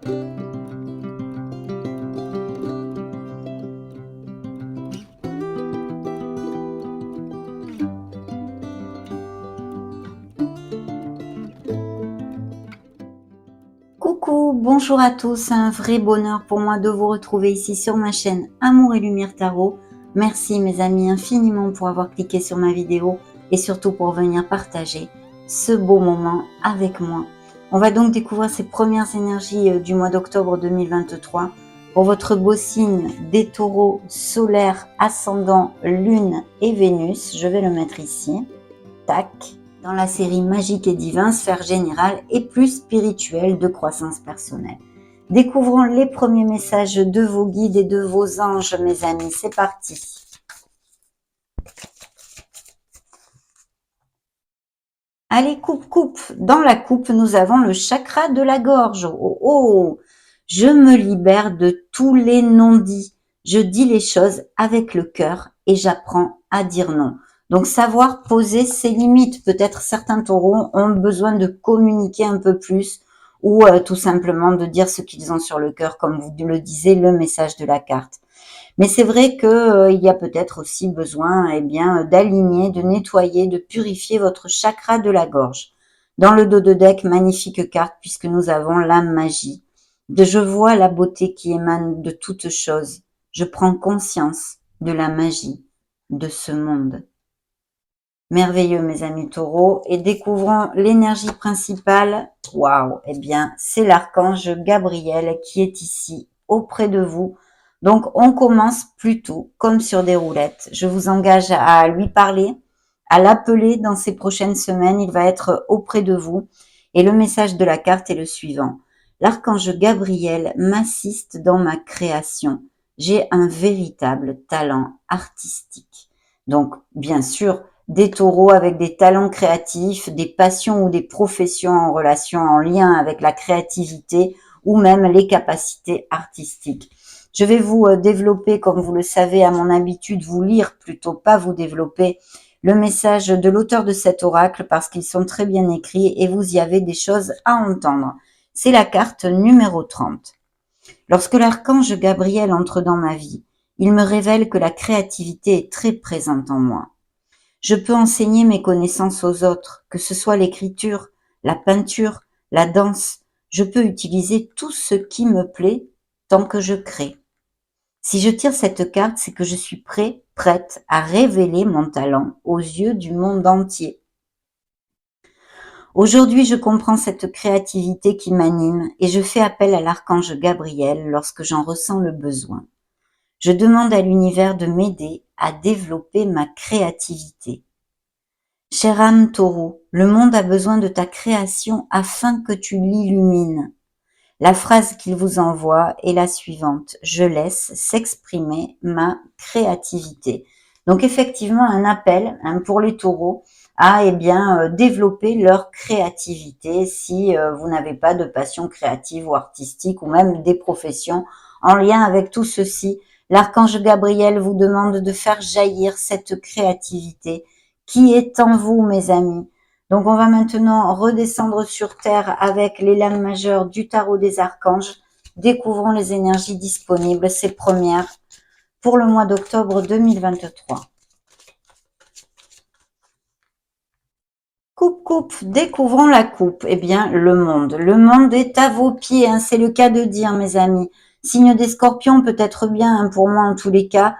Coucou, bonjour à tous, un vrai bonheur pour moi de vous retrouver ici sur ma chaîne Amour et Lumière Tarot. Merci mes amis infiniment pour avoir cliqué sur ma vidéo et surtout pour venir partager ce beau moment avec moi. On va donc découvrir ces premières énergies du mois d'octobre 2023 pour votre beau signe des taureaux solaires, ascendant, lune et Vénus. Je vais le mettre ici, tac. Dans la série Magique et Divin, sphère générale et plus spirituelle de croissance personnelle. Découvrons les premiers messages de vos guides et de vos anges, mes amis. C'est parti. Allez, coupe. Dans la coupe, nous avons le chakra de la gorge. Oh, oh. Je me libère de tous les non-dits. Je dis les choses avec le cœur et j'apprends à dire non. Donc, savoir poser ses limites. Peut-être certains taureaux ont besoin de communiquer un peu plus ou tout simplement de dire ce qu'ils ont sur le cœur, comme vous le disiez, le message de la carte. Mais c'est vrai que il y a peut-être aussi besoin, d'aligner, de nettoyer, de purifier votre chakra de la gorge. Dans le dos de deck, magnifique carte puisque nous avons la magie. Je vois la beauté qui émane de toute chose. Je prends conscience de la magie de ce monde. Merveilleux mes amis taureaux, et découvrons l'énergie principale. Waouh, c'est l'archange Gabriel qui est ici auprès de vous. Donc on commence plutôt comme sur des roulettes. Je vous engage à lui parler, à l'appeler dans ces prochaines semaines. Il va être auprès de vous et le message de la carte est le suivant. L'archange Gabriel m'assiste dans ma création. J'ai un véritable talent artistique. Donc bien sûr, des taureaux avec des talents créatifs, des passions ou des professions en relation, en lien avec la créativité ou même les capacités artistiques. Je vais vous développer, comme vous le savez, à mon habitude, vous lire plutôt, pas vous développer, le message de l'auteur de cet oracle parce qu'ils sont très bien écrits et vous y avez des choses à entendre. C'est la carte numéro 30. Lorsque l'archange Gabriel entre dans ma vie, il me révèle que la créativité est très présente en moi. Je peux enseigner mes connaissances aux autres, que ce soit l'écriture, la peinture, la danse. Je peux utiliser tout ce qui me plaît tant que je crée. Si je tire cette carte, c'est que je suis prête à révéler mon talent aux yeux du monde entier. Aujourd'hui, je comprends cette créativité qui m'anime et je fais appel à l'archange Gabriel lorsque j'en ressens le besoin. Je demande à l'univers de m'aider à développer ma créativité. Chère âme taureau, le monde a besoin de ta création afin que tu l'illumines. La phrase qu'il vous envoie est la suivante. Je laisse s'exprimer ma créativité. Donc effectivement, un appel pour les taureaux à développer leur créativité si vous n'avez pas de passion créative ou artistique ou même des professions en lien avec tout ceci. L'archange Gabriel vous demande de faire jaillir cette créativité qui est en vous, mes amis. Donc, on va maintenant redescendre sur Terre avec les lames majeures du tarot des archanges. Découvrons les énergies disponibles, ces premières, pour le mois d'octobre 2023. Coupe, découvrons la coupe. Le monde. Le monde est à vos pieds, c'est le cas de dire, mes amis. Signe des scorpions, peut-être bien, pour moi en tous les cas.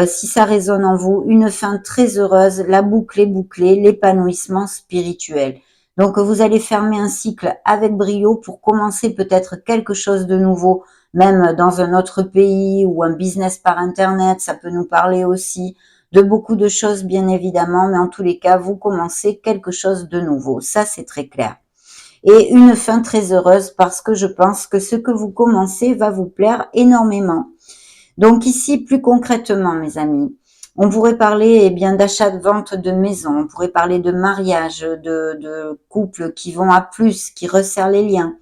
Si ça résonne en vous, une fin très heureuse, la boucle est bouclée, l'épanouissement spirituel. Donc vous allez fermer un cycle avec brio pour commencer peut-être quelque chose de nouveau, même dans un autre pays ou un business par internet, ça peut nous parler aussi de beaucoup de choses bien évidemment, mais en tous les cas, vous commencez quelque chose de nouveau, ça c'est très clair. Et une fin très heureuse parce que je pense que ce que vous commencez va vous plaire énormément. Donc ici, plus concrètement, mes amis, on pourrait parler d'achat de vente de maison, on pourrait parler de mariage, de couples qui vont à plus, qui resserrent les liens,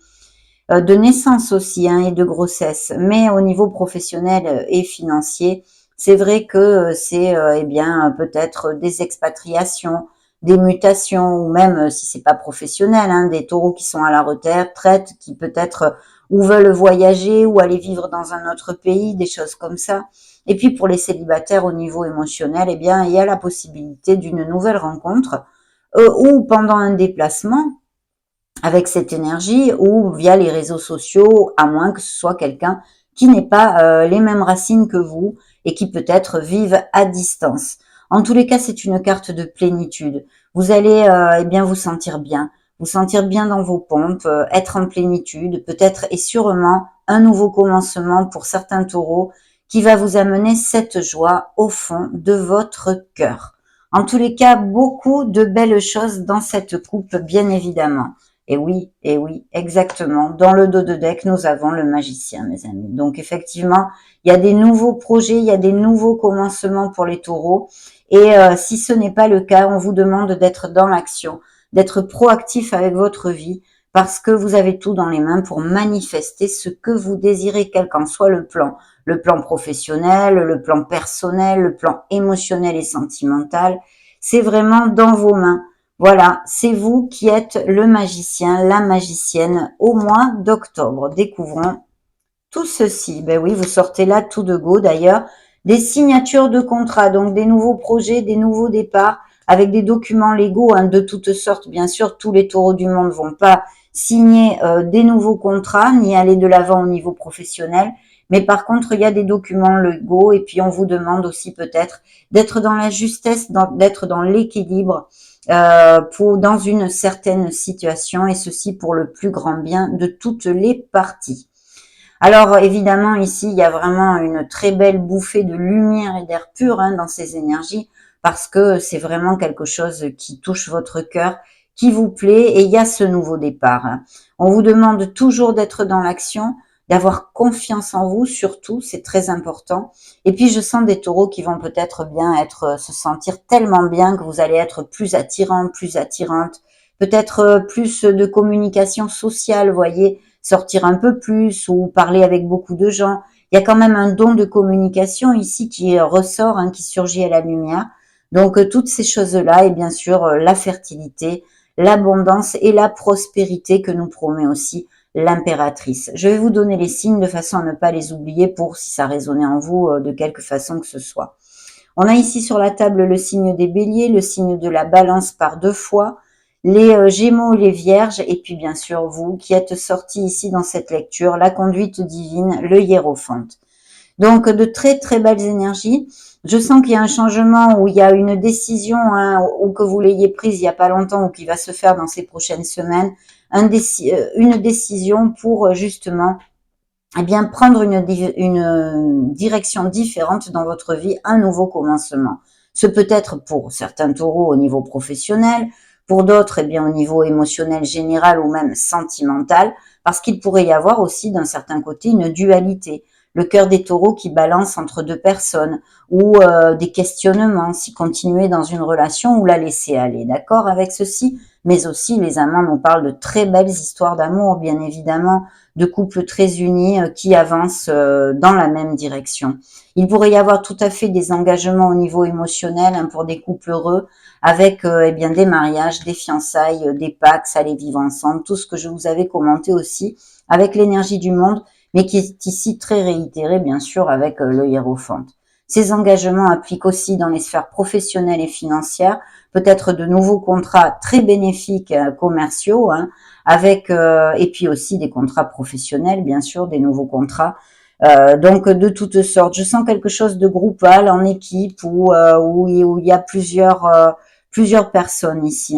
de naissance aussi et de grossesse. Mais au niveau professionnel et financier, c'est vrai que c'est peut-être des expatriations, des mutations ou même si c'est pas professionnel, des taureaux qui sont à la retraite, qui peut-être ou veulent voyager ou aller vivre dans un autre pays, des choses comme ça. Et puis pour les célibataires au niveau émotionnel, eh bien, il y a la possibilité d'une nouvelle rencontre ou pendant un déplacement avec cette énergie ou via les réseaux sociaux, à moins que ce soit quelqu'un qui n'ait pas les mêmes racines que vous et qui peut-être vive à distance. En tous les cas, c'est une carte de plénitude. Vous allez eh bien vous sentir bien dans vos pompes, être en plénitude, peut-être et sûrement un nouveau commencement pour certains taureaux qui va vous amener cette joie au fond de votre cœur. En tous les cas, beaucoup de belles choses dans cette coupe, bien évidemment. Et oui, exactement. Dans le dos de deck, nous avons le magicien, mes amis. Donc, effectivement, il y a des nouveaux projets, il y a des nouveaux commencements pour les taureaux. Et si ce n'est pas le cas, on vous demande d'être dans l'action, d'être proactif avec votre vie, parce que vous avez tout dans les mains pour manifester ce que vous désirez, quel qu'en soit le plan professionnel, le plan personnel, le plan émotionnel et sentimental. C'est vraiment dans vos mains. Voilà, c'est vous qui êtes le magicien, la magicienne au mois d'octobre. Découvrons tout ceci. Ben oui, vous sortez là tout de go d'ailleurs. Des signatures de contrats, donc des nouveaux projets, des nouveaux départs, avec des documents légaux de toutes sortes. Bien sûr, tous les taureaux du monde vont pas signer des nouveaux contrats, ni aller de l'avant au niveau professionnel. Mais par contre, il y a des documents légaux et puis on vous demande aussi peut-être d'être dans la justesse, d'être dans l'équilibre dans une certaine situation et ceci pour le plus grand bien de toutes les parties. Alors évidemment ici il y a vraiment une très belle bouffée de lumière et d'air pur dans ces énergies parce que c'est vraiment quelque chose qui touche votre cœur, qui vous plaît et il y a ce nouveau départ. On vous demande toujours d'être dans l'action, d'avoir confiance en vous surtout, c'est très important. Et puis je sens des taureaux qui vont peut-être bien se sentir tellement bien que vous allez être plus attirant, plus attirante, peut-être plus de communication sociale, voyez, sortir un peu plus ou parler avec beaucoup de gens. Il y a quand même un don de communication ici qui ressort, qui surgit à la lumière. Donc toutes ces choses-là et bien sûr la fertilité, l'abondance et la prospérité que nous promet aussi l'impératrice. Je vais vous donner les signes de façon à ne pas les oublier pour si ça résonnait en vous de quelque façon que ce soit. On a ici sur la table le signe des béliers, le signe de la balance par 2 fois, les gémeaux et les vierges, et puis bien sûr vous qui êtes sortis ici dans cette lecture, la conduite divine, le hiérophante. Donc de très très belles énergies. Je sens qu'il y a un changement où il y a une décision ou que vous l'ayez prise il n'y a pas longtemps ou qui va se faire dans ces prochaines semaines, une décision pour justement eh bien prendre une direction différente dans votre vie, un nouveau commencement. Ce peut être pour certains taureaux au niveau professionnel, pour d'autres eh bien au niveau émotionnel général ou même sentimental, parce qu'il pourrait y avoir aussi d'un certain côté une dualité. Le cœur des taureaux qui balance entre deux personnes ou des questionnements, si continuer dans une relation ou la laisser aller, d'accord avec ceci. Mais aussi les amants nous parlent de très belles histoires d'amour, bien évidemment, de couples très unis qui avancent dans la même direction. Il pourrait y avoir tout à fait des engagements au niveau émotionnel pour des couples heureux avec eh bien des mariages, des fiançailles, des pax, aller vivre ensemble, tout ce que je vous avais commenté aussi avec l'énergie du monde, mais qui est ici très réitéré bien sûr avec le hiérophante. Ces engagements appliquent aussi dans les sphères professionnelles et financières, peut-être de nouveaux contrats très bénéfiques commerciaux, avec et puis aussi des contrats professionnels, bien sûr, des nouveaux contrats. Donc de toutes sortes. Je sens quelque chose de groupal, en équipe, où il y a plusieurs personnes ici.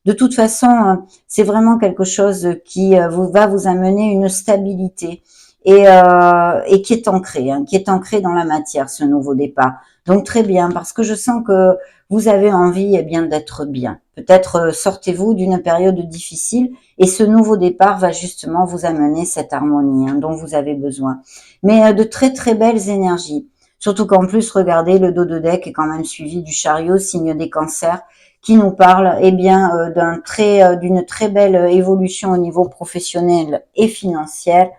De toute façon, c'est vraiment quelque chose qui va vous amener une stabilité et qui est ancré dans la matière, ce nouveau départ. Donc très bien, parce que je sens que vous avez envie eh bien d'être bien. Peut-être sortez-vous d'une période difficile et ce nouveau départ va justement vous amener cette harmonie dont vous avez besoin. Mais de très très belles énergies. Surtout qu'en plus, regardez, le dos de deck est quand même suivi du chariot, signe des cancers, qui nous parle eh bien d'une très belle évolution au niveau professionnel et financier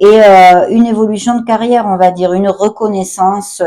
et une évolution de carrière, on va dire, une reconnaissance,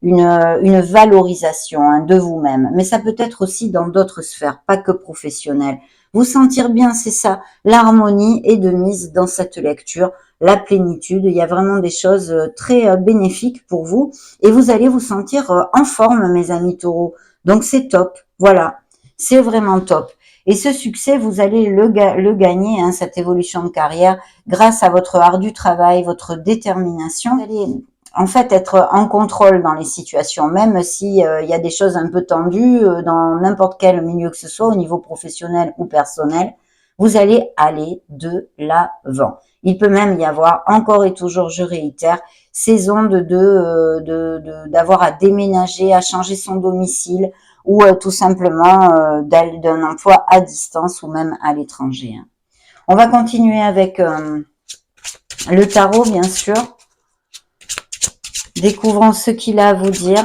une valorisation hein, de vous-même. Mais ça peut être aussi dans d'autres sphères, pas que professionnelles. Vous sentir bien, c'est ça. L'harmonie est de mise dans cette lecture, la plénitude. Il y a vraiment des choses très bénéfiques pour vous et vous allez vous sentir en forme, mes amis taureaux. Donc c'est top. Voilà, c'est vraiment top. Et ce succès, vous allez le gagner, hein, cette évolution de carrière, grâce à votre ardu travail, votre détermination. Vous allez en fait être en contrôle dans les situations, même si il y a des choses un peu tendues dans n'importe quel milieu que ce soit, au niveau professionnel ou personnel, vous allez aller de l'avant. Il peut même y avoir encore et toujours, je réitère, ces ondes d'avoir à déménager, à changer son domicile ou tout simplement d'aller d'un emploi à distance ou même à l'étranger. On va continuer avec le tarot, bien sûr. Découvrons ce qu'il a à vous dire.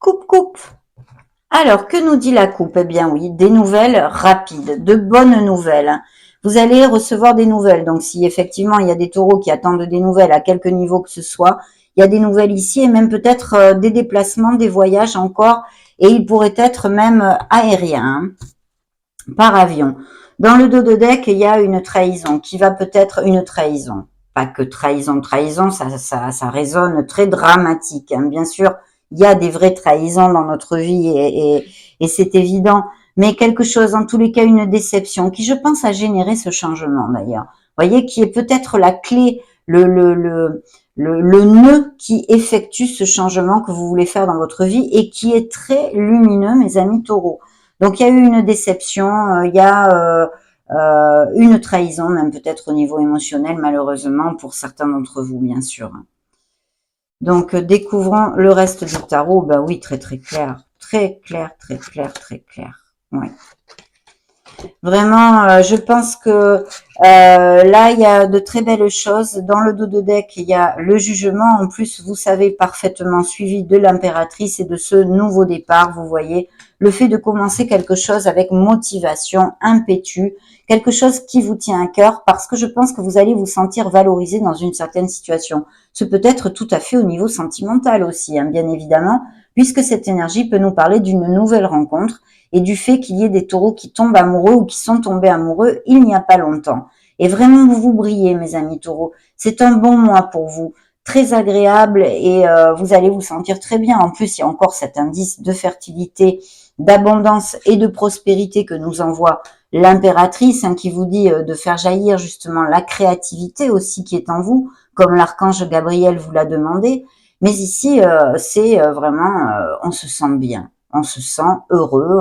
Coupe, coupe. Alors, que nous dit la coupe? Eh bien oui, des nouvelles rapides, de bonnes nouvelles. Vous allez recevoir des nouvelles. Donc, si effectivement, il y a des taureaux qui attendent des nouvelles à quelque niveau que ce soit, il y a des nouvelles ici et même peut-être des déplacements, des voyages encore. Et il pourrait être même aérien, hein, par avion. Dans le dos de deck, il y a une trahison qui va peut-être une trahison. Pas que trahison, trahison, ça résonne très dramatique. Hein. Bien sûr, il y a des vraies trahisons dans notre vie et c'est évident. Mais quelque chose, en tous les cas, une déception qui, je pense, a généré ce changement d'ailleurs. Vous voyez, qui est peut-être la clé, le nœud qui effectue ce changement que vous voulez faire dans votre vie et qui est très lumineux, mes amis taureaux. Donc, il y a eu une déception, il y a une trahison, même peut-être au niveau émotionnel, malheureusement, pour certains d'entre vous, bien sûr. Donc, découvrons le reste du tarot. Ben oui, très, très clair. Très clair, très clair, très clair. Ouais. Vraiment, je pense que là, il y a de très belles choses. Dans le dos de deck, il y a le jugement. En plus, vous savez parfaitement, suivi de l'impératrice et de ce nouveau départ, vous voyez, le fait de commencer quelque chose avec motivation, impétu, quelque chose qui vous tient à cœur, parce que je pense que vous allez vous sentir valorisé dans une certaine situation. Ce peut être tout à fait au niveau sentimental aussi, hein, bien évidemment, puisque cette énergie peut nous parler d'une nouvelle rencontre et du fait qu'il y ait des taureaux qui tombent amoureux ou qui sont tombés amoureux il n'y a pas longtemps. Et vraiment, vous brillez, mes amis taureaux. C'est un bon mois pour vous, très agréable et vous allez vous sentir très bien. En plus, il y a encore cet indice de fertilité, d'abondance et de prospérité que nous envoie l'impératrice, hein, qui vous dit de faire jaillir justement la créativité aussi qui est en vous, comme l'archange Gabriel vous l'a demandé. Mais ici, c'est vraiment, on se sent bien. On se sent heureux,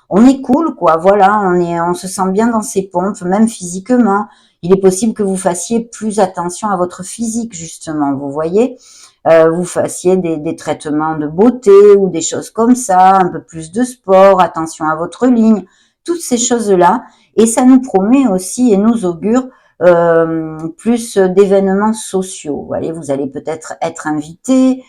on est cool, quoi. Voilà, on se sent bien dans ses pompes, même physiquement. Il est possible que vous fassiez plus attention à votre physique, justement. Vous voyez, vous fassiez des traitements de beauté ou des choses comme ça, un peu plus de sport, attention à votre ligne, toutes ces choses-là. Et ça nous promet aussi et nous augure plus d'événements sociaux. Vous voyez, vous allez peut-être être invité,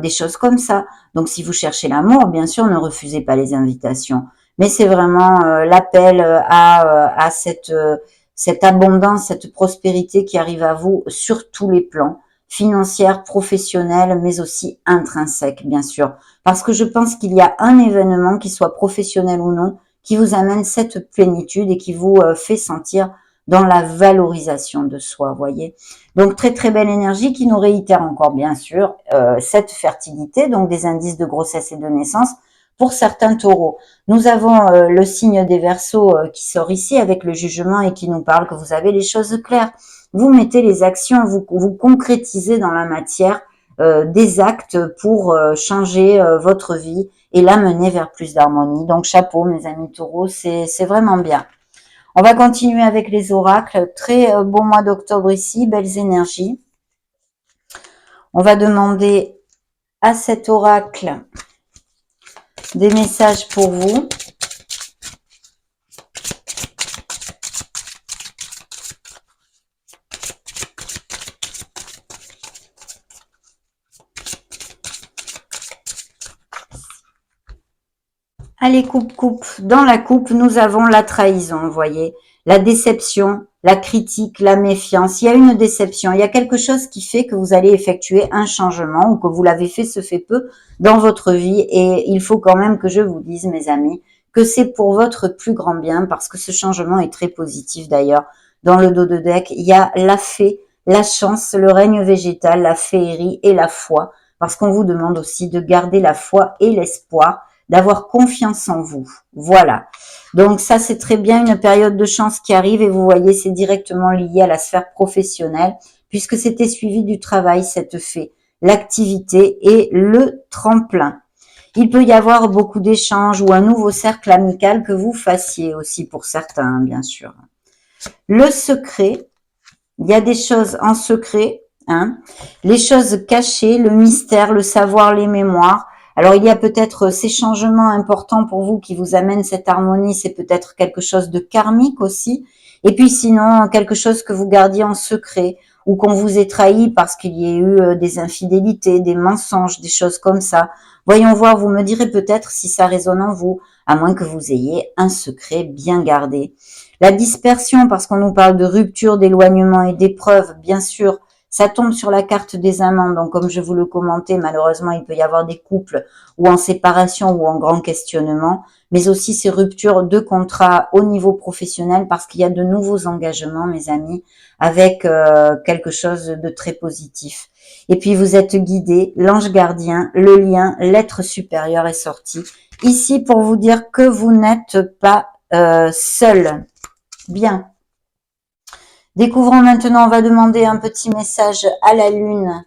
des choses comme ça. Donc, si vous cherchez l'amour, bien sûr, ne refusez pas les invitations. Mais c'est vraiment l'appel à cette abondance, cette prospérité qui arrive à vous sur tous les plans, financière, professionnelle, mais aussi intrinsèque, bien sûr. Parce que je pense qu'il y a un événement, qui soit professionnel ou non, qui vous amène cette plénitude et qui vous fait sentir dans la valorisation de soi, voyez. Donc, très très belle énergie qui nous réitère encore, bien sûr, cette fertilité, donc des indices de grossesse et de naissance pour certains taureaux. Nous avons le signe des Verseaux qui sort ici avec le jugement et qui nous parle que vous avez les choses claires. Vous mettez les actions, vous concrétisez dans la matière des actes pour changer votre vie et la mener vers plus d'harmonie. Donc, chapeau, mes amis taureaux, c'est vraiment bien. On va continuer avec les oracles. Très bon mois d'octobre ici, belles énergies. On va demander à cet oracle des messages pour vous. Allez, coupe, coupe. Dans la coupe, nous avons la trahison, vous voyez. la déception, la critique, la méfiance. Il y a une déception, il y a quelque chose qui fait que vous allez effectuer un changement ou que vous l'avez fait ce fait peu dans votre vie. Et il faut quand même que je vous dise, mes amis, que c'est pour votre plus grand bien, parce que ce changement est très positif d'ailleurs. Dans le dos de deck, il y a la fée, la chance, le règne végétal, la féerie et la foi, parce qu'on vous demande aussi de garder la foi et l'espoir, d'avoir confiance en vous. Voilà. Donc ça, c'est très bien une période de chance qui arrive et vous voyez, c'est directement lié à la sphère professionnelle puisque c'était suivi du travail, cette fée, l'activité et le tremplin. Il peut y avoir beaucoup d'échanges ou un nouveau cercle amical que vous fassiez aussi pour certains, bien sûr. Le secret, il y a des choses en secret, hein, les choses cachées, le mystère, le savoir, les mémoires. Alors il y a peut-être ces changements importants pour vous qui vous amènent cette harmonie, c'est peut-être quelque chose de karmique aussi. Et puis sinon, quelque chose que vous gardiez en secret ou qu'on vous ait trahi parce qu'il y a eu des infidélités, des mensonges, des choses comme ça. Voyons voir, vous me direz peut-être si ça résonne en vous, à moins que vous ayez un secret bien gardé. La dispersion, parce qu'on nous parle de rupture, d'éloignement et d'épreuve, bien sûr, ça tombe sur la carte des amants. Donc, comme je vous le commentais, malheureusement, il peut y avoir des couples ou en séparation ou en grand questionnement, mais aussi ces ruptures de contrat au niveau professionnel parce qu'il y a de nouveaux engagements, mes amis, avec quelque chose de très positif. Et puis, vous êtes guidés, l'ange gardien, le lien, l'être supérieur est sorti. Ici, pour vous dire que vous n'êtes pas seul. Bien. Découvrons maintenant, on va demander un petit message à la Lune.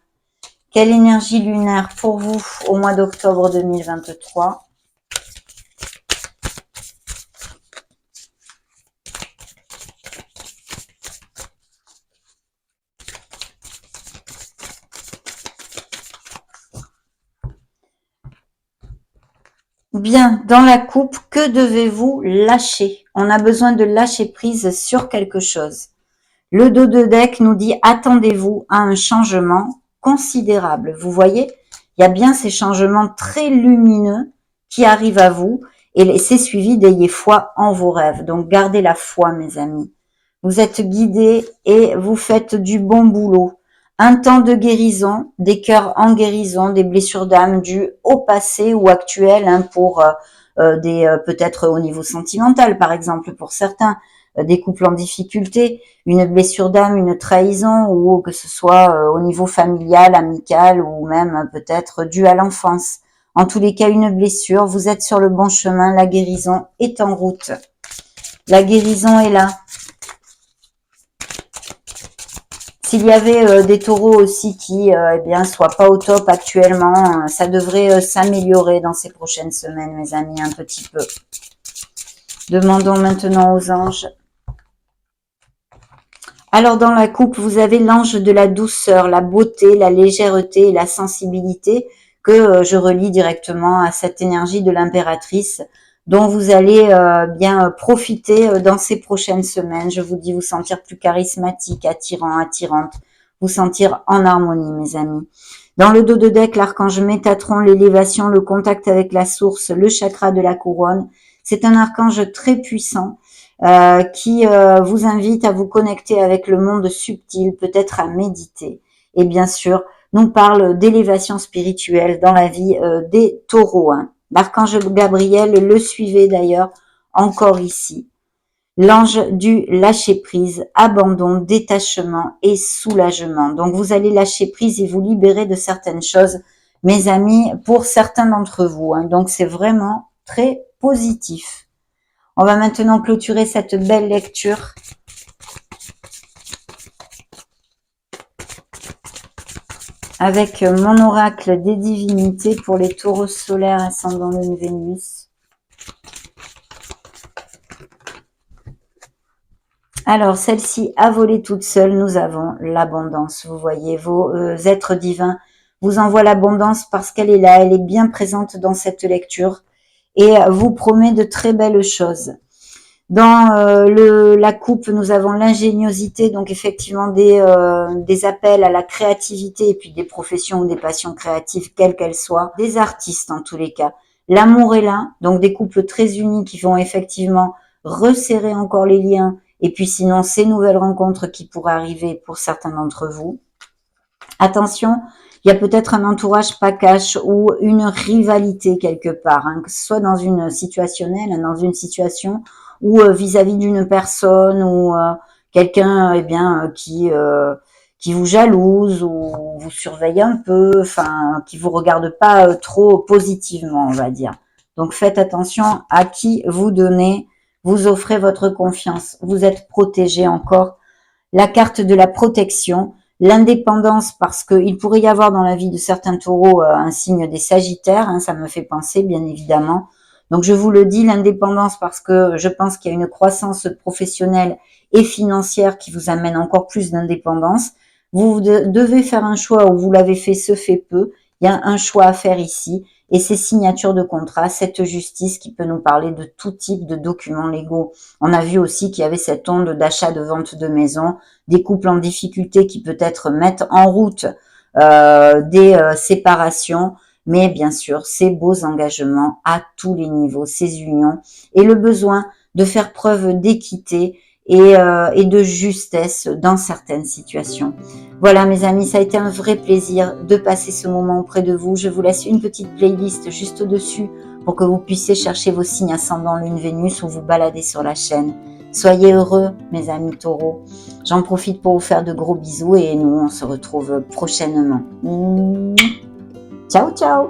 Quelle énergie lunaire pour vous au mois d'octobre 2023 ? Bien, dans la coupe, que devez-vous lâcher ? On a besoin de lâcher prise sur quelque chose. Le dos de deck nous dit attendez-vous à un changement considérable. Vous voyez, il y a bien ces changements très lumineux qui arrivent à vous et c'est suivi d'ayez foi en vos rêves. Donc gardez la foi, mes amis. Vous êtes guidés et vous faites du bon boulot. Un temps de guérison, des cœurs en guérison, des blessures d'âme dues au passé ou actuelles pour des peut-être au niveau sentimental, par exemple, pour certains, des couples en difficulté, une blessure d'âme, une trahison, ou que ce soit au niveau familial, amical, ou même peut-être dû à l'enfance. En tous les cas, une blessure, vous êtes sur le bon chemin, la guérison est en route. La guérison est là. S'il y avait des taureaux aussi qui eh bien soient pas au top actuellement, ça devrait s'améliorer dans ces prochaines semaines, mes amis, un petit peu. Demandons maintenant aux anges. Alors dans la coupe, vous avez l'ange de la douceur, la beauté, la légèreté et la sensibilité que je relie directement à cette énergie de l'impératrice dont vous allez bien profiter dans ces prochaines semaines. Je vous dis vous sentir plus charismatique, attirant, attirante, vous sentir en harmonie, mes amis. Dans le dos de deck, l'archange Métatron, l'élévation, le contact avec la source, le chakra de la couronne. C'est un archange très puissant qui vous invite à vous connecter avec le monde subtil, peut-être à méditer. Et bien sûr, nous parle d'élévation spirituelle dans la vie des taureaux. Hein. L'archange Gabriel le suivait d'ailleurs encore ici. L'ange du lâcher-prise, abandon, détachement et soulagement. Donc vous allez lâcher prise et vous libérer de certaines choses, mes amis, pour certains d'entre vous. Hein. Donc c'est vraiment très positif. On va maintenant clôturer cette belle lecture. Avec mon oracle des divinités pour les taureaux solaires ascendant le Vénus. Alors, celle-ci a volé toute seule. Nous avons l'abondance. Vous voyez, vos êtres divins vous envoient l'abondance parce qu'elle est là. Elle est bien présente dans cette lecture et vous promet de très belles choses. Dans la coupe, nous avons l'ingéniosité, donc effectivement des appels à la créativité et puis des professions ou des passions créatives, quelles qu'elles soient, des artistes en tous les cas. L'amour est là, donc des couples très unis qui vont effectivement resserrer encore les liens Et puis sinon, ces nouvelles rencontres qui pourraient arriver pour certains d'entre vous. Attention, il y a peut-être un entourage pas cash ou une rivalité quelque part, hein, que ce soit dans une situationnelle, dans une situation ou vis-à-vis d'une personne ou quelqu'un qui vous jalouse ou vous surveille un peu, enfin qui vous regarde pas trop positivement, on va dire. Donc faites attention à qui vous donnez, vous offrez votre confiance, vous êtes protégé encore. La carte de la protection, l'indépendance, parce qu'il pourrait y avoir dans la vie de certains taureaux un signe des sagittaires, hein, ça me fait penser bien évidemment. Donc je vous le dis, l'indépendance parce que je pense qu'il y a une croissance professionnelle et financière qui vous amène encore plus d'indépendance. Vous devez faire un choix, ou vous l'avez fait, se fait peu. Il y a un choix à faire ici. Et ces signatures de contrat, cette justice qui peut nous parler de tout type de documents légaux. On a vu aussi qu'il y avait cette onde d'achat, de vente de maison, des couples en difficulté qui peut-être mettent en route des séparations, mais bien sûr, ces beaux engagements à tous les niveaux, ces unions, et le besoin de faire preuve d'équité et de justesse dans certaines situations. Voilà mes amis, ça a été un vrai plaisir de passer ce moment auprès de vous. Je vous laisse une petite playlist juste au-dessus pour que vous puissiez chercher vos signes ascendant Lune Vénus ou vous balader sur la chaîne. Soyez heureux mes amis taureaux. J'en profite pour vous faire de gros bisous et nous on se retrouve prochainement. Ciao ciao.